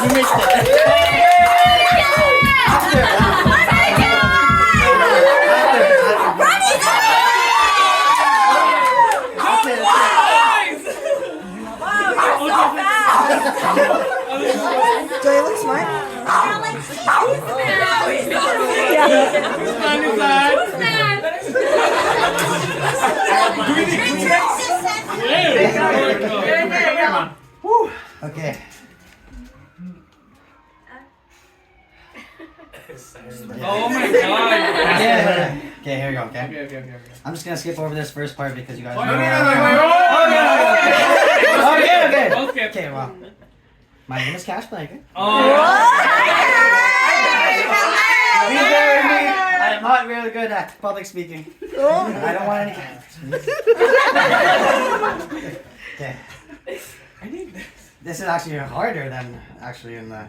You missed it. Do I look smart? Okay. Oh my god. Yeah. Okay, here we go, okay? Okay. I'm just gonna skip over this first part because you guys Oh, know. Okay. Okay, well. My name is Cash Blanket. I am not really good at public speaking. I don't want any cameras. Okay. I need this. This is actually harder than actually in the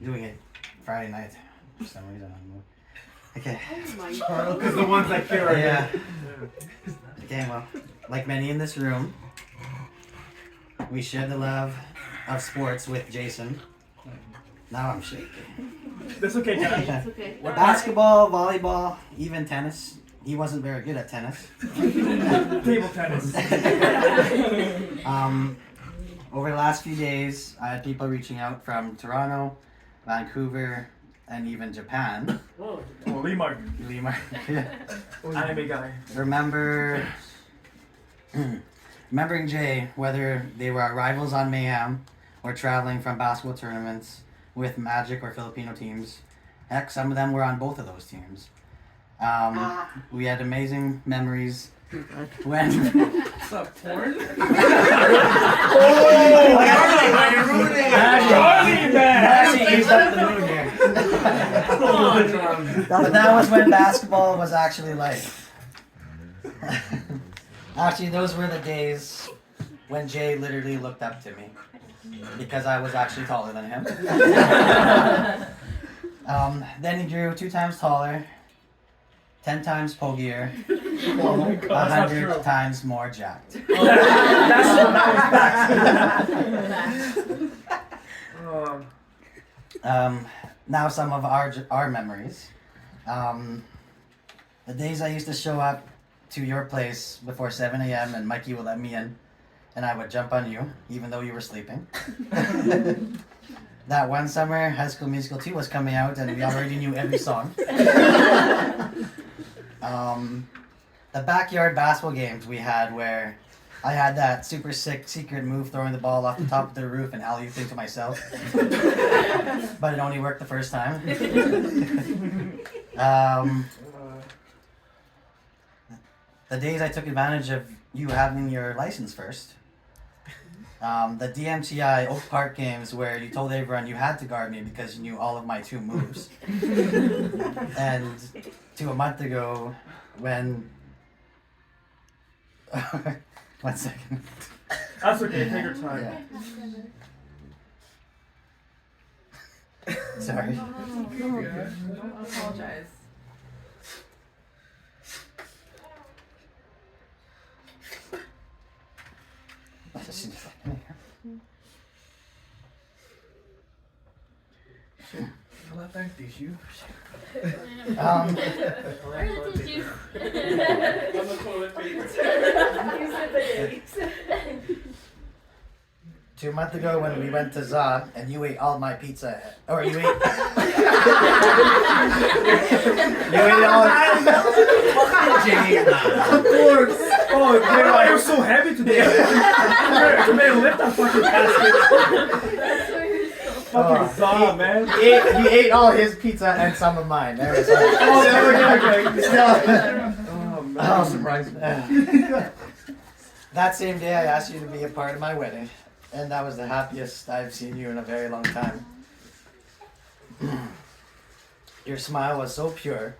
doing it Friday night for some reason. I don't know. Okay. Because the ones that care are Yeah. Okay, well, like many in this room, we share the love of sports with Jason. Now I'm shaking. That's okay, Josh. Okay. Basketball, volleyball, even tennis. He wasn't very good at tennis. Table tennis. Over the last few days, I had people reaching out from Toronto, Vancouver, and even Japan. Oh, Lee Martin. Anime guy. Remembering Jay, whether they were our rivals on Mayhem or traveling from basketball tournaments with Magic or Filipino teams. Heck, some of them were on both of those teams. We had amazing memories when... What's up, porn? Actually used up the moon here. But that was when basketball was actually life. Actually, those were the days when Jay literally looked up to me because I was actually taller than him. Then he grew 2 times taller, 10 times pogier, Oh my god, that's not 100 true. times more jacked. Now some of our memories. The days I used to show up to your place before 7 a.m. and Mikey would let me in and I would jump on you even though you were sleeping. That one summer, High School Musical 2 was coming out and we already knew every song. The backyard basketball games we had where I had that super sick secret move throwing the ball off the top of the roof and alley-ooping to myself. But it only worked the first time. The days I took advantage of you having your license first. The DMCI Oak Park games where you told everyone you had to guard me because you knew all of my 2 moves. And to a month ago when... 1 second. That's okay, take your time. Yeah. Sorry. Don't apologize. I'll have that tissue. Um, Where's the tissue? On the toilet paper. 2 months ago when we went to ZA and you ate all my pizza, or you ate... you ate all... Of course. Oh, you're so heavy today. You made a lift that fucking basket. Fucking Zaw, man. He ate all his pizza and some of mine. There was like... Oh, okay. Still... Oh, man. I'm surprised. That same day I asked you to be a part of my wedding. And that was the happiest I've seen you in a very long time. Your smile was so pure,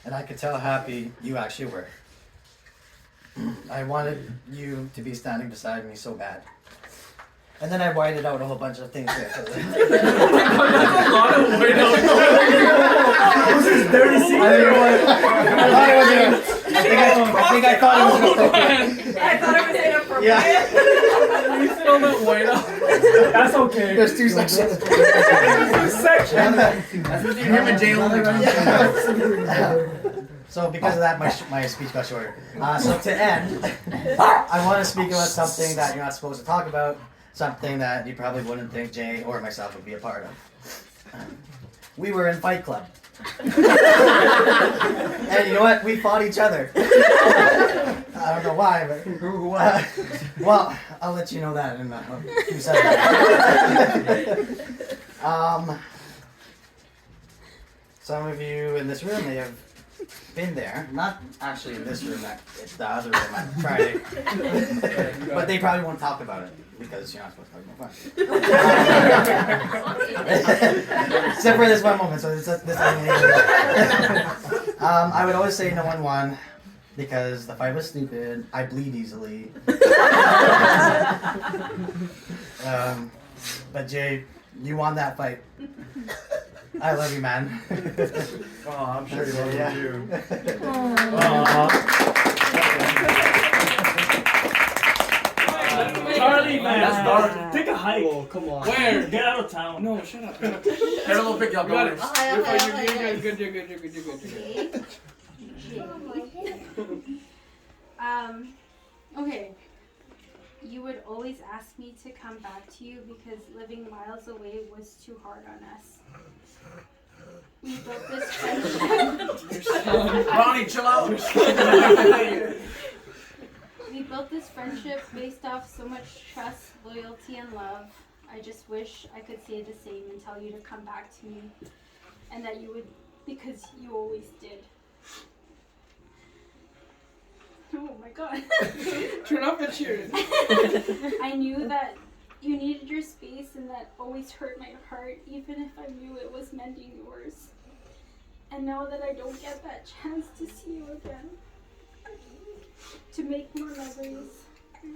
and I could tell how happy you actually were. I wanted you to be standing beside me so bad. And then I whited out a whole bunch of things there. That's a lot of weight. This is dirty secret. I think I thought it was I thought it was inappropriate. Yeah. We still don't white out. That's okay. There's two sections. Section. That's between him and Jay Leno. So because of that, my speech got shorter. So to end, I want to speak about something that you're not supposed to talk about, something that you probably wouldn't think Jay or myself would be a part of. We were in Fight Club. And you know what? We fought each other. I don't know why, but well, I'll let you know that in a few seconds. Some of you in this room may have been there, not actually in this room, it's the other room at Friday, but they probably won't talk about it because you're not supposed to talk about fun. Except for this one moment, so this I would always say no one won because the fight was stupid. I bleed easily. But Jay, you won that fight. I love you, man. Oh, I'm sure you love Yeah. you. Charlie, man. That's dark. Take a hike. Oh, come on. Where? Get out of town. No, shut up. Harold will pick you up. You got it. You're good. You're good. Okay. You would always ask me to come back to you because living miles away was too hard on us. We built this friendship. Ronnie, chill out. We built this friendship based off so much trust, loyalty, and love. I just wish I could say the same and tell you to come back to me. And that you would, because you always did. Oh my god. Turn off the cheers. I knew that you needed your space and that always hurt my heart, even if I knew it was mending yours. And now that I don't get that chance to see you again, to make more memories,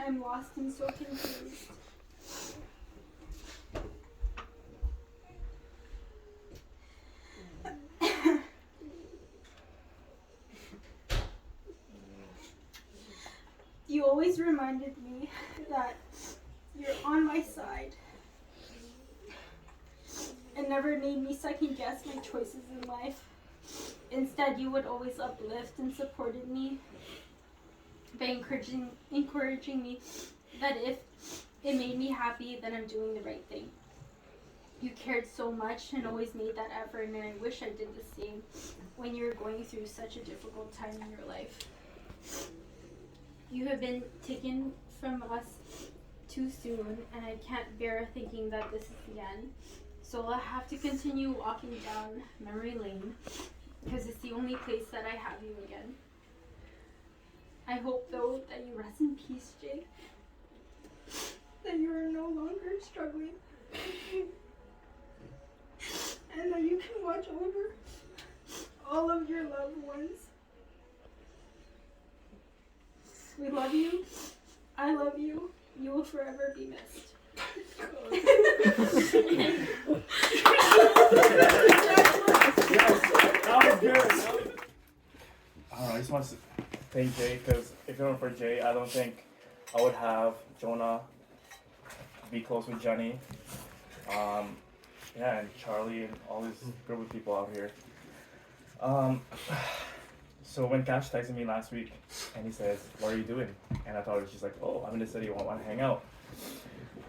I'm lost and so confused. You always reminded me that you're on my side and never made me second guess my choices in life. Instead, you would always uplift and supported me by encouraging me that if it made me happy, then I'm doing the right thing. You cared so much and always made that effort, and I wish I did the same when you were going through such a difficult time in your life. You have been taken from us too soon, and I can't bear thinking that this is the end. So I'll have to continue walking down memory lane, because it's the only place that I have you again. I hope, though, that you rest in peace, Jay. That you are no longer struggling. And that you can watch over all of your loved ones. We love you. I love you. You will forever be missed. That was good. I just want to thank Jay because if it weren't for Jay, I don't think I would have Jonah be close with Jenny. Yeah, and Charlie and all this group of people out here. So when Cash texted me last week and he says, "What are you doing?" And I thought it was just like, "Oh, I'm in the city, I want to hang out."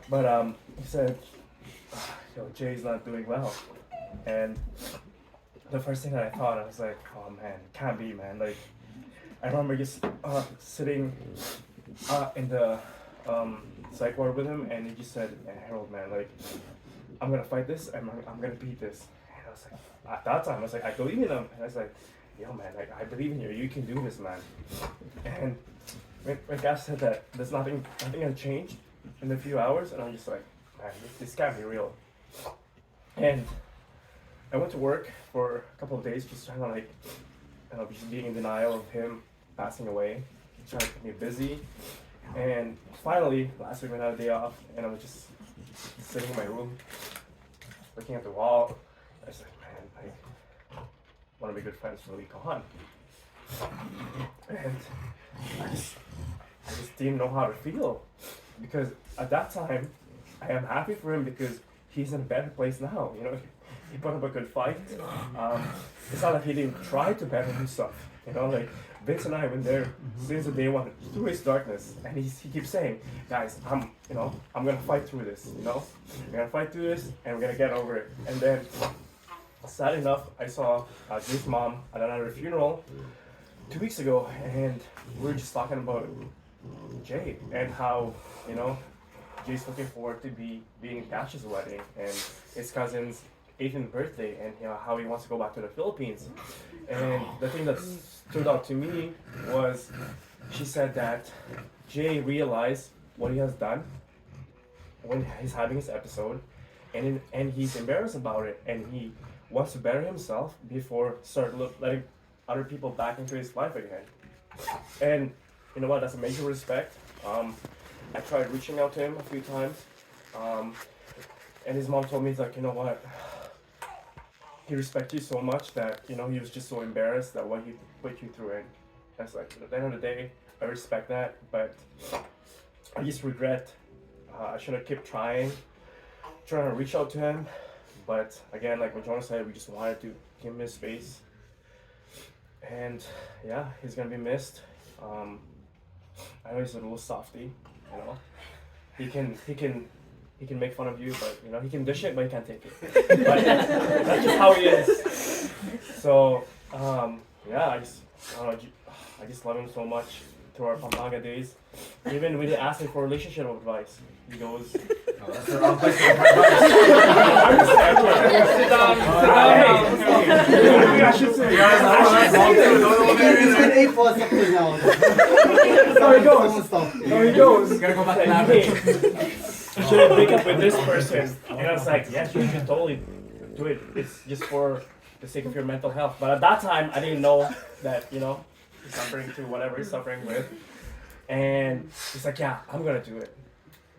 But he said, "Yo, Jay's not doing well." And the first thing that I thought, I was like, "Oh man, can't be, man." Like, I remember just sitting in the psych ward with him, and he just said, "Harold, man, like, I'm gonna fight this, and I'm gonna beat this." And I was like, at that time, I was like, I believe in him, and I was like, "Yo, man, like, I believe in you. You can do this, man." And when Cash said that, there's nothing gonna change in a few hours, and I'm just like, man, this can't be real. And I went to work for a couple of days, just trying to like, just being in denial of him passing away, trying to keep me busy. And finally, last week when I had a day off, and I was just sitting in my room, looking at the wall. I was like, man, like, one of my good friends really gone. And I just didn't know how to feel. because at that time, I am happy for him because he's in a better place now. You know, he put up a good fight. It's not like he didn't try to better himself. You know, like Vince and I have been there since the day one through his darkness, and he keeps saying, "Guys, I'm gonna fight through this. You know, we're gonna fight through this, and we're gonna get over it." And then, sad enough, I saw Jay's mom at another funeral 2 weeks ago, and we were just talking about Jay and how, you know, Jay's looking forward to being in Cash's wedding and his cousin's 18th birthday, and you know how he wants to go back to the Philippines. And the thing that stood out to me was she said that Jay realized what he has done when he's having his episode, and he's embarrassed about it, and he wants to better himself before letting other people back into his life again. And you know what? That's a major respect. I tried reaching out to him a few times, and his mom told me, he's like, you know what? He respects you so much that, you know, he was just so embarrassed that what he put you through. And that's like, at the end of the day, I respect that, but I just regret I should have kept trying to reach out to him. But again, like what Jonas said, we just wanted to give him his space. And yeah, he's gonna be missed. I know he's a little softy, you know. He can make fun of you, but you know, he can dish it, but he can't take it. But that's just how he is. So yeah, I just love him so much through our Pampanga days. Even when he asked me for relationship advice, he goes, Oh, that's the wrong place to give advice. Sit down. I should say. It's been 8 plus up to now. There he goes. Someone stop. There he goes. Gotta go back to Like, average. hey, should I break up with this person? And I was like, yes, you should totally do it. It's just for the sake of your mental health. But at that time, I didn't know that, you know, he's suffering through whatever he's suffering with. And he's like, yeah, I'm gonna do it.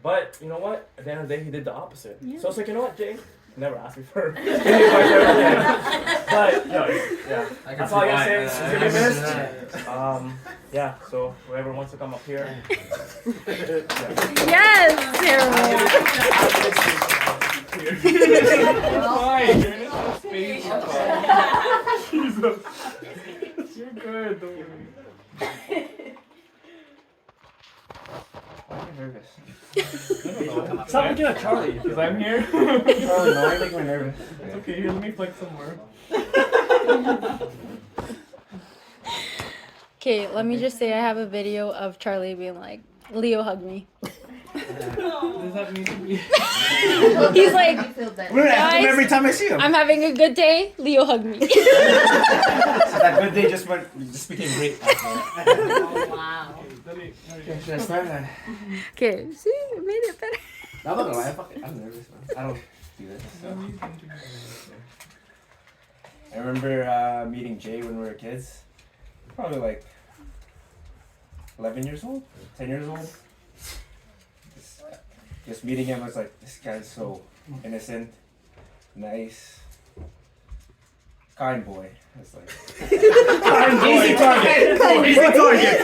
But you know what? At the end of the day, he did the opposite. Yeah. So I was like, you know what, Jay? Never asked me for any advice or anything. But you know, yeah, I can that's see all I why. gotta say. He's gonna be Yeah. missed. Yeah. So whoever wants to come up here. Yeah. Yes, You're good. Don't worry. Why are you nervous? Stop looking at Charlie because I'm here. Charlie, no, you make me nervous. It's okay. Here, let me flex some more. Okay, let me just say I have a video of Charlie being like, Leo, hug me. Does that mean to be? He's like, I feel better. I'm gonna ask him Guys, every time I see him. I'm having a good day. Leo, hug me. So that good day just became great. Oh, wow. Okay, should I start? Okay, see, it made it better. I'm not gonna lie, I'm nervous, man. I don't do this. So. I remember meeting Jay when we were kids. Probably like 11 years old, 10 years old. Just meeting him, I was like, this guy's so innocent, nice, kind boy. It's like easy target. Easy target.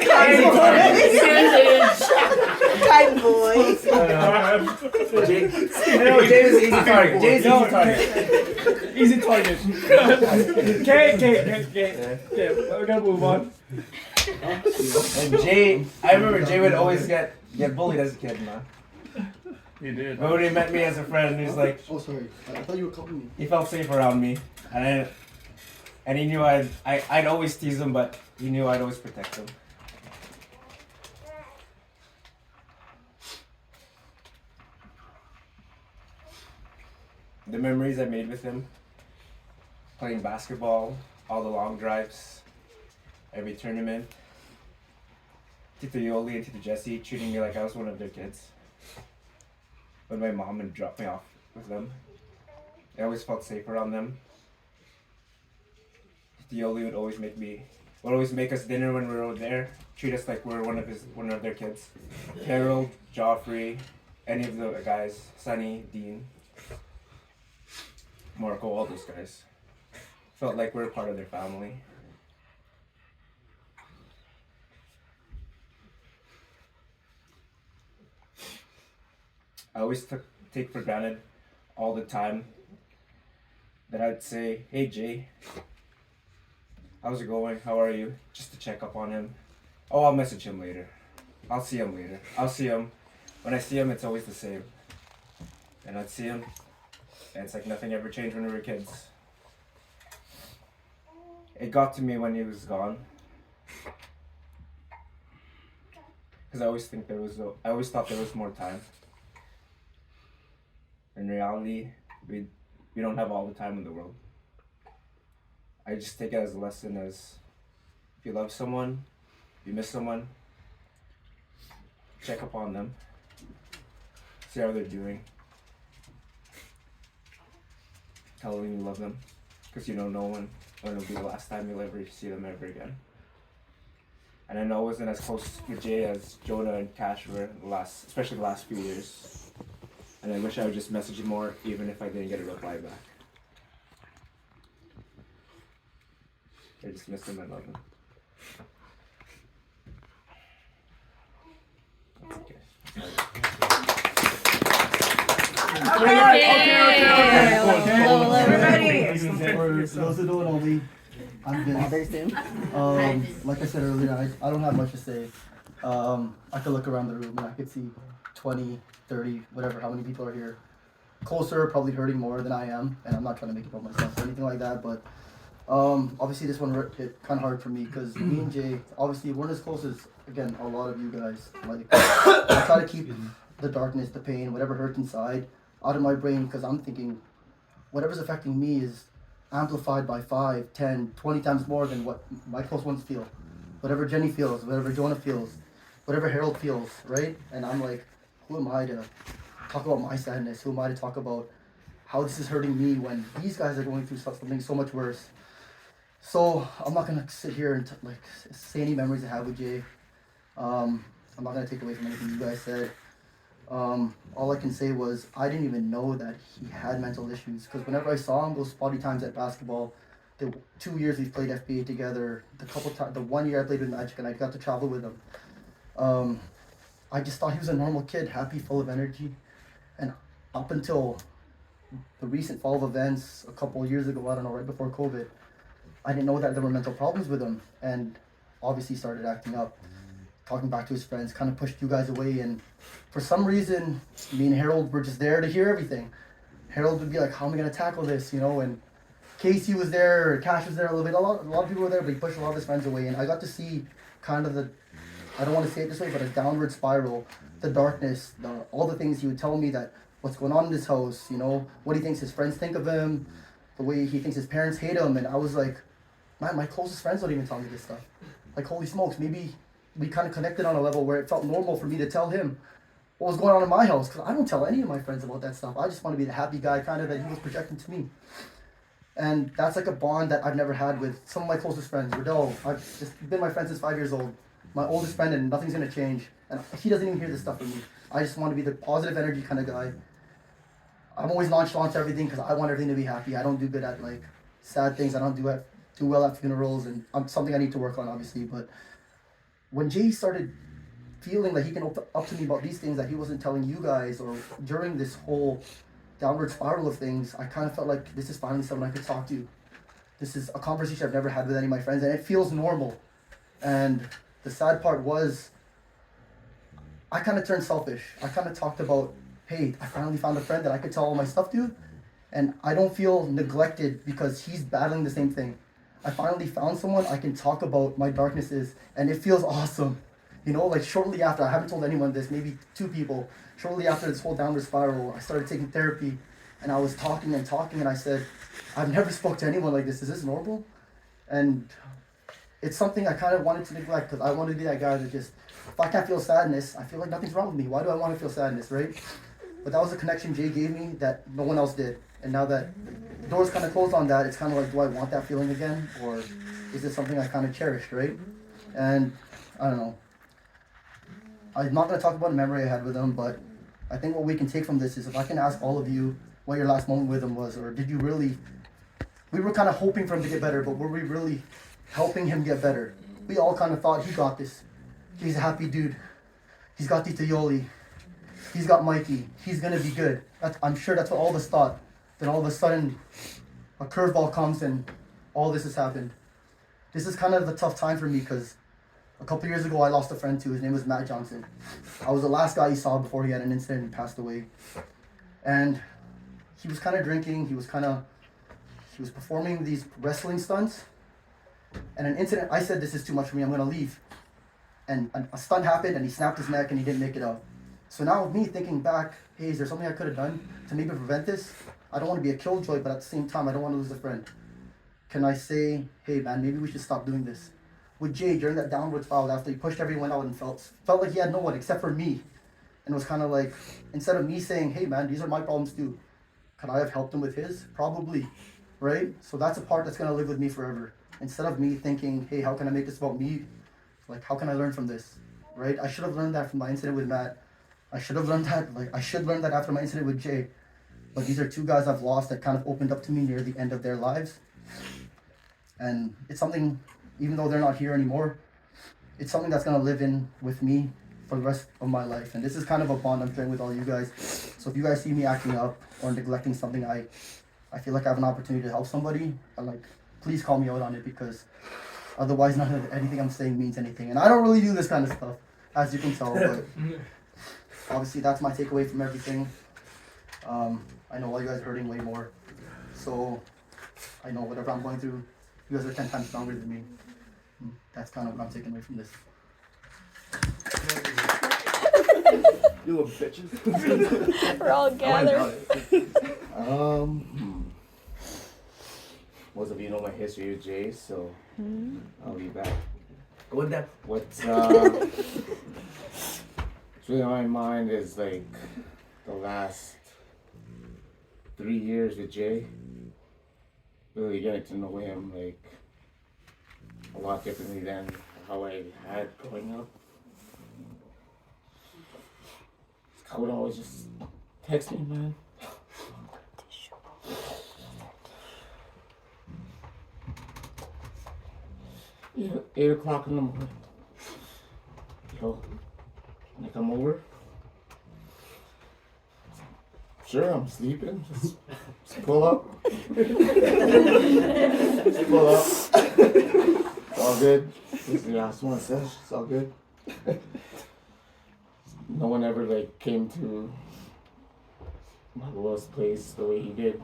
Kind boy. Jay is easy target. Jay's easy target. Easy target. Okay. We're gonna move on. And Jay, I remember Jay would always get bullied as a kid, man. You did. But when he met me as a friend, he was like, Oh, sorry. I thought you were calling me. he felt safe around me, and he knew I'd always tease him, but he knew I'd always protect him. The memories I made with him, playing basketball, all the long drives, every tournament, Tito Yoli and Tito Jesse treating me like I was one of their kids. When my mom would drop me off with them, I always felt safe around them. Tito Yoli would always make us dinner when we were over there, treat us like we're one of their kids. Harold, Joffrey, any of the guys, Sonny, Dean, Marco, all those guys. Felt like we were part of their family. I always take for granted all the time that I'd say, "Hey Jay, how's it going? How are you?" Just to check up on him. Oh, I'll message him later. I'll see him later. I'll see him. When I see him, it's always the same. And I'd see him, and it's like nothing ever changed when we were kids. It got to me when he was gone. Because I always thought there was more time. In reality, we don't have all the time in the world. I just take it as a lesson as if you love someone, you miss someone, check up on them, see how they're doing, tell them you love them, because you don't know when it'll be the last time you'll ever see them ever again. And I know I wasn't as close with Jay as Jonah and Cash were especially the last few years. And I wish I would just message him more, even if I didn't get a reply back. I just miss him and love him. Okay. For those who don't know me, I'm Vince. Like I said earlier, I don't have much to say. I could look around the room and I could see 20, 30, whatever, how many people are here. Closer, probably hurting more than I am, and I'm not trying to make it about myself or anything like that, but obviously this one hit kind of hard for me because me and Jay, obviously we're not as close as, again, a lot of you guys. Like, I try to keep the darkness, the pain, whatever hurts inside out of my brain because I'm thinking whatever's affecting me is amplified by 5, 10, 20 times more than what my close ones feel. Whatever Jenny feels, whatever Jonah feels, whatever Harold feels, right? And I'm like, who am I to talk about my sadness? Who am I to talk about how this is hurting me when these guys are going through something so much worse? So I'm not gonna sit here and say any memories I have with Jay. I'm not gonna take away from anything you guys said. All I can say was I didn't even know that he had mental issues because whenever I saw him those spotty times at basketball, the 2 years we've played FBA together, the 1 year I played with Magic and I got to travel with him, I just thought he was a normal kid, happy, full of energy. And up until the recent fall of events a couple of years ago, I don't know, right before COVID, I didn't know that there were mental problems with him, and obviously started acting up, talking back to his friends, kind of pushed you guys away. And for some reason, me and Harold were just there to hear everything. Harold would be like, how am I going to tackle this, you know? And Casey was there, Cash was there a little bit, a lot of people were there, but he pushed a lot of his friends away. And I got to see kind of I don't want to say it this way, but a downward spiral, the darkness, all the things he would tell me that what's going on in this house, you know, what he thinks his friends think of him, the way he thinks his parents hate him. And I was like, man, my closest friends don't even tell me this stuff. Like, holy smokes, maybe we kind of connected on a level where it felt normal for me to tell him what was going on in my house, because I don't tell any of my friends about that stuff. I just want to be the happy guy kind of that he was projecting to me. And that's like a bond that I've never had with some of my closest friends. Riddell, I've just been my friend since 5 years old. My oldest friend, and nothing's going to change. And he doesn't even hear this stuff from me. I just want to be the positive energy kind of guy. I'm always nonchalant to everything because I want everything to be happy. I don't do good at like sad things. I don't do well at funerals, and something I need to work on, obviously. But when Jay started feeling like he can open up to me about these things that he wasn't telling you guys, or during this whole downward spiral of things, I kind of felt like this is finally someone I could talk to. This is a conversation I've never had with any of my friends, and it feels normal. And the sad part was, I kind of turned selfish. I kind of talked about, hey, I finally found a friend that I could tell all my stuff to, and I don't feel neglected because he's battling the same thing. I finally found someone I can talk about my darknesses, and it feels awesome. You know, like shortly after, I haven't told anyone this, maybe 2 people, shortly after this whole downward spiral, I started taking therapy, and I was talking, and I said, I've never spoke to anyone like this. Is this normal? And it's something I kind of wanted to neglect because I wanted to be that guy that just, if I can't feel sadness, I feel like nothing's wrong with me. Why do I want to feel sadness, right? But that was a connection Jay gave me that no one else did. And now that the door's kind of closed on that, it's kind of like, do I want that feeling again? Or is it something I kind of cherished, right? And I don't know. I'm not going to talk about a memory I had with him, but I think what we can take from this is if I can ask all of you what your last moment with him was, or did you really, we were kind of hoping for him to get better, but were we really helping him get better? We all kind of thought he got this. He's a happy dude. He's got Tita Yoli. he's got Mikey, he's gonna be good. I'm sure that's what all of us thought. Then all of a sudden, a curveball comes and all this has happened. This is kind of a tough time for me because a couple years ago I lost a friend too. His name was Matt Johnson. I was the last guy he saw before he had an incident and passed away. And he was kind of drinking. He was performing these wrestling stunts. And an incident, I said, this is too much for me, I'm gonna leave. And a stunt happened and he snapped his neck and he didn't make it out. So now me thinking back, hey, is there something I could have done to maybe prevent this? I don't want to be a killjoy, but at the same time, I don't want to lose a friend. Can I say, hey man, maybe we should stop doing this? With Jay, during that downward foul, after he pushed everyone out and felt like he had no one except for me. And it was kind of like, instead of me saying, hey man, these are my problems too, could I have helped him with his? Probably, right? So that's a part that's going to live with me forever. Instead of me thinking, hey, how can I make this about me? Like, how can I learn from this, right? I should have learned that from my incident with Matt. I should have learned that, I should learn that after my incident with Jay. But these are two guys I've lost that kind of opened up to me near the end of their lives. And it's something, even though they're not here anymore, it's something that's going to live in with me for the rest of my life. And this is kind of a bond I'm sharing with all you guys. So if you guys see me acting up or neglecting something, I feel like I have an opportunity to help somebody. Please call me out on it, because otherwise none of anything I'm saying means anything. And I don't really do this kind of stuff, as you can tell. But obviously that's my takeaway from everything. I know all you guys are hurting way more. So I know whatever I'm going through, you guys are 10 times stronger than me. That's kind of what I'm taking away from this. You little bitches. We're all gathered. Most of you know my history with Jay, so I'll be back. Go with that. What's really on my mind is like the last 3 years with Jay. Really getting to know him like a lot differently than how I had growing up. I would always just text me, man. 8 o'clock in the morning. Yo, can I come over? Sure, I'm sleeping. Just pull up. Just pull up. It's all good. This is the last one, Sesh. It's all good. No one ever like came to my lowest place the way he did.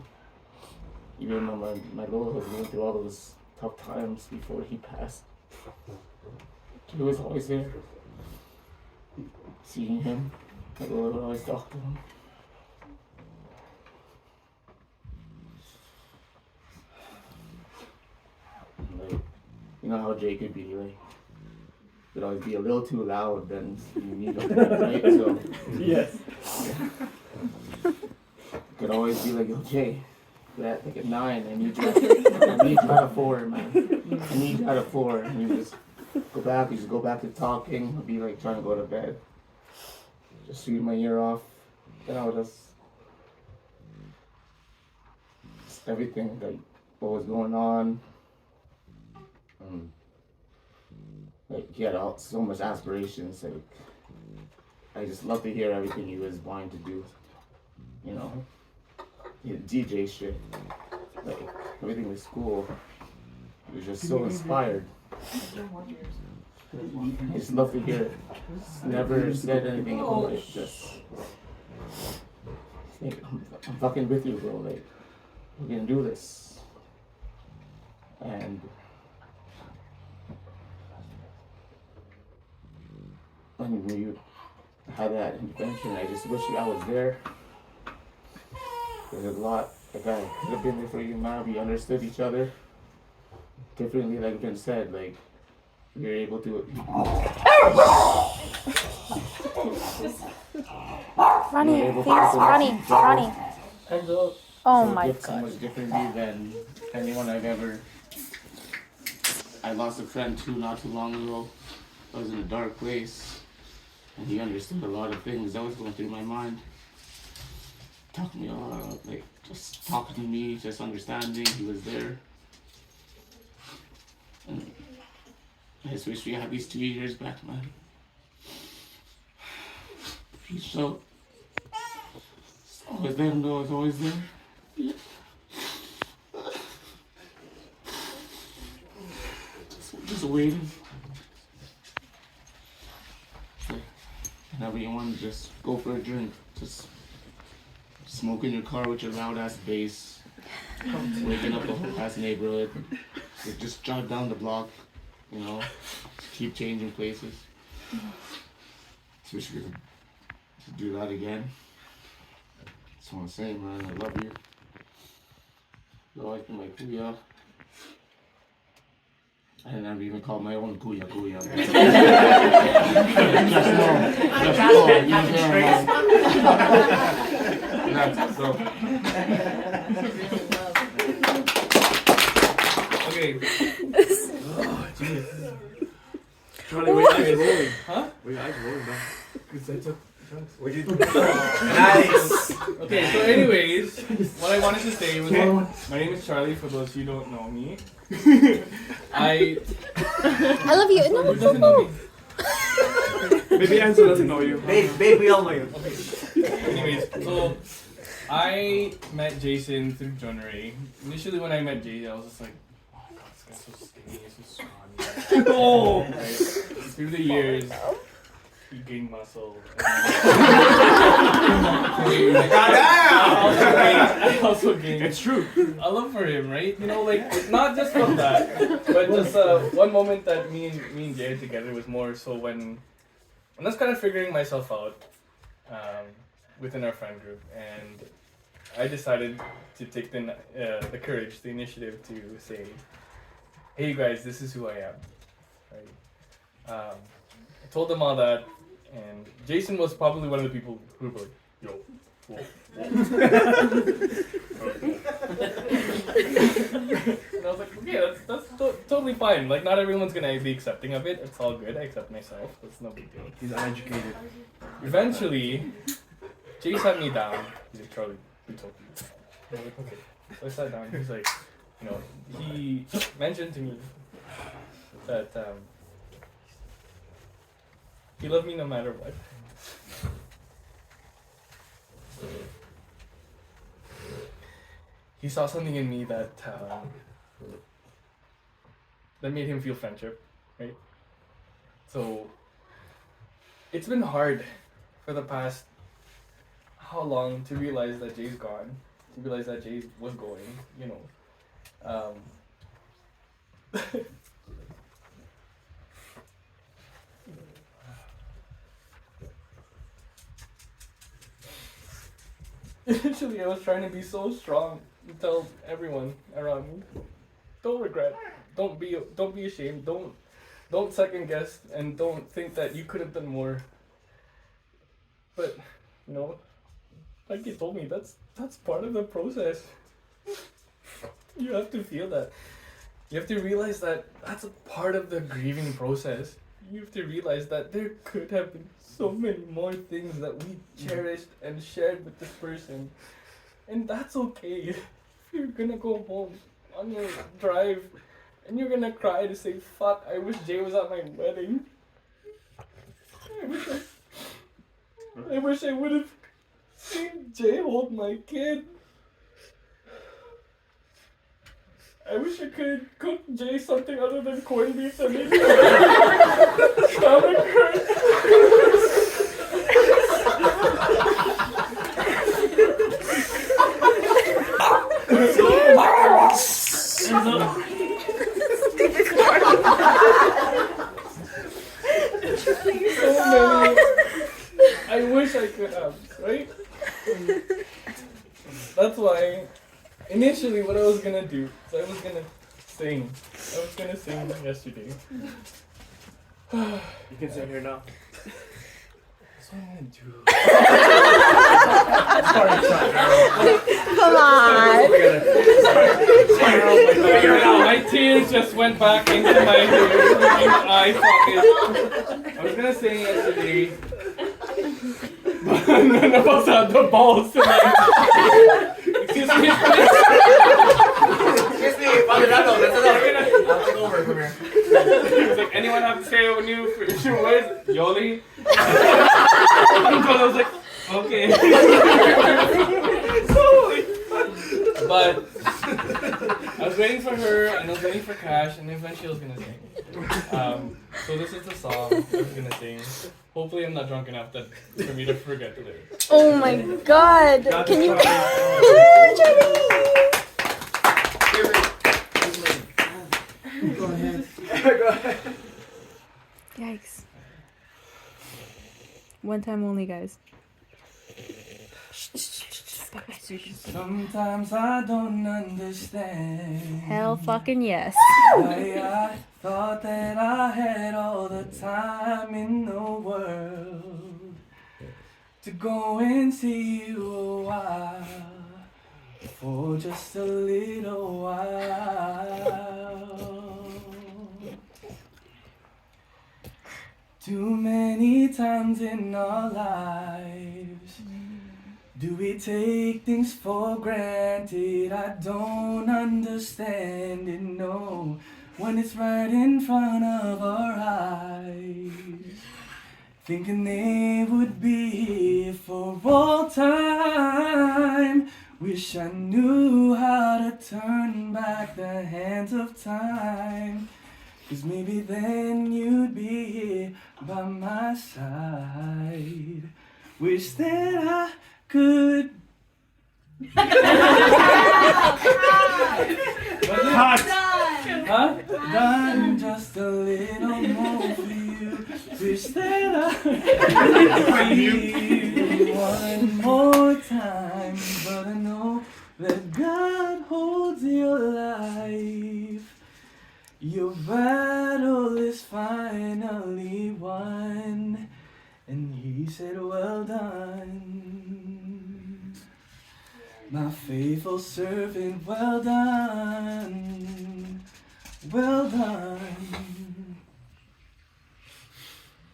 Even when my Lord was going through all those tough times before he passed. He was always there. Seeing him, my Lord would always talk to him. Like, you know how Jay could be like, could always be a little too loud, then you need him, right? So Yes. could always be like, yo, Jay, you're at like a 9, I need you at a 4, man. I need you at a 4. And you just go back to talking, I'll be like trying to go to bed. Just shoot my ear off. Then I would just everything, like what was going on. Like he had so much aspirations, like I just love to hear everything he was wanting to do. You know? DJ shit, like everything was cool. He was just so inspired. I just love to hear it. Never said anything about it. Just like, I'm fucking with you, bro. Like we're gonna do this. And when you had that intervention, I just wish I was there. There's a lot, like I could have been there for you, man. We understood each other differently, like Ben said, like we were able to. Ronnie, please, Ronnie. Oh my So god. much differently than anyone I've ever. I lost a friend too not too long ago. I was in a dark place, and he understood a lot of things that was going through my mind. Talking to me, like just talking to me, just understanding. He was there. And I just wish we had these 2 years back, man. Reached out Always let him know it's always there. Yeah. Just waiting. Like, whenever you want to just go for a drink, just smoke in your car with your loud ass bass, waking up the whole ass neighborhood. Like, just drive down the block, you know, keep changing places. So we should do that again. That's what I'm saying, man. I love you. You always been my kuya. I never even called my own kuya. Just know. That's so. Okay. Oh, jeez. Charlie, where your eyes rolling? Huh? Where your eyes rolling, bro? Because I took drugs. What'd you do? Nice! Okay, so anyways, what I wanted to say was that my name is Charlie, for those who don't know me. I love you. No, Who doesn't know me? Maybe Ansel doesn't know you. Babe, we all know you. Okay. Anyways, so I met Jason through John Ray. Initially, when I met Jay, I was just like, oh my god, this guy's so skinny, so scrawny. Oh! Right? Through the years, he gained muscle. I also gained. It's true. A love for him, right? You know, like not just from that, but just one moment that me and Jay had together was more so when I was kind of figuring myself out within our friend group, and I decided to take the courage, the initiative to say, "Hey, you guys, this is who I am." Right? I told them all that. And Jason was probably one of the people who were like, yo, whoa, whoa. And I was like, okay, that's totally fine. Like, not everyone's gonna be accepting of it. It's all good. I accept myself. That's no big deal. He's uneducated. Eventually, Jay sat me down. He's like, Charlie, who told you? And I'm like, okay. So I sat down. He's like, you know, he mentioned to me that, he loved me no matter what. He saw something in me that made him feel friendship, right? So it's been hard for the past how long to realize that Jay's gone, to realize that Jay was going, you know. Initially, I was trying to be so strong and tell everyone around me, don't regret, don't be ashamed, don't second guess, and don't think that you could have done more. But, you know, like you told me, that's part of the process. You have to feel that. You have to realize that that's a part of the grieving process. You have to realize that there could have been so many more things that we cherished and shared with this person. And that's okay. If you're gonna go home on your drive and you're gonna cry to say, fuck, I wish Jay was at my wedding. I wish I would have seen Jay hold my kid. I wish I could cook Jay something other than corned beef that made me stomach hurt. I wish I could have, right? That's why initially what I was gonna do is I was gonna sing. I was gonna sing yesterday. You can sit here now. That's what I'm gonna do. Come on. My tears just went back into my eye socket. I was gonna sing yesterday, but none of us had the balls tonight. Excuse me. Excuse me, Father Rando, that's enough. I'll take over from here. He was like, anyone have to say a new words? Yoli? So I was like, okay. But I was waiting for her and I was waiting for Cash and eventually I was gonna sing. So this is the song I was gonna sing. Hopefully I'm not drunk enough that for me to forget the lyrics. Oh my god. Can you Go ahead. Go ahead. Yikes. One time only, guys. Sometimes I don't understand. Hell fucking yes. Why I thought that I had all the time in the world to go and see you a while, for just a little while. Too many times in our lives do we take things for granted? I don't understand it, no. When it's right in front of our eyes, thinking they would be here for all time. Wish I knew how to turn back the hands of time, 'cause maybe then you'd be here by my side. Wish that I could. Huh? Done just a little more for you. Wish that I could you one more time, but I know that God holds your life. Your battle is finally won, and he said, well done, my faithful servant, well done, well done.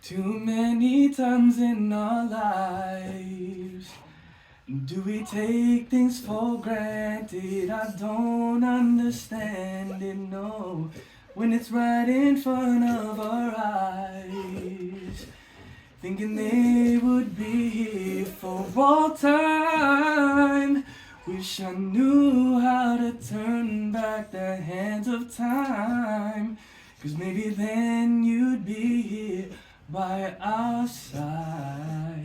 Too many times in our lives do we take things for granted? I don't understand it, no. When it's right in front of our eyes, thinking they would be here for all time. Wish I knew how to turn back the hands of time, 'cause maybe then you'd be here by our side.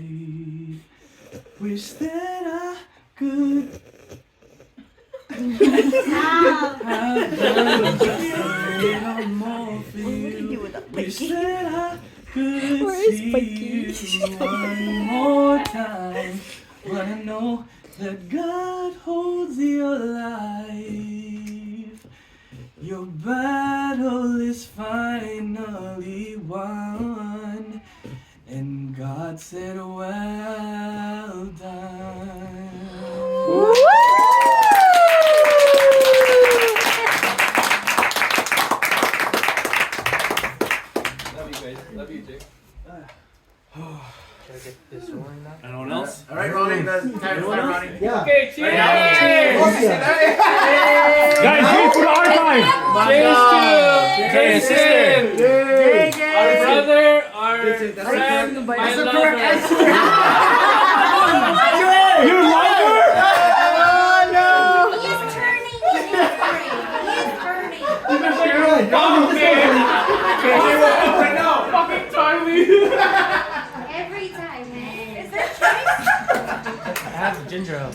Wish that I could have done just a little more for you. Wish that I could see you one more time, but I know that God holds your life. Your battle is finally won, and God said, well done. Love you guys. Love you, Jake. Should I get this rolling now? Anyone else? All right, Ronnie. Time to start, Ronnie. Yeah. Okay, cheers! Guys, wait for the archive! Cheers to Jay's Jason! sister! Our brother, our friend, my lover. Your lover? He's turning. He's turning. Oh, man! Right now! Fucking Charlie! Every time, man. Is there choice? I have ginger ale.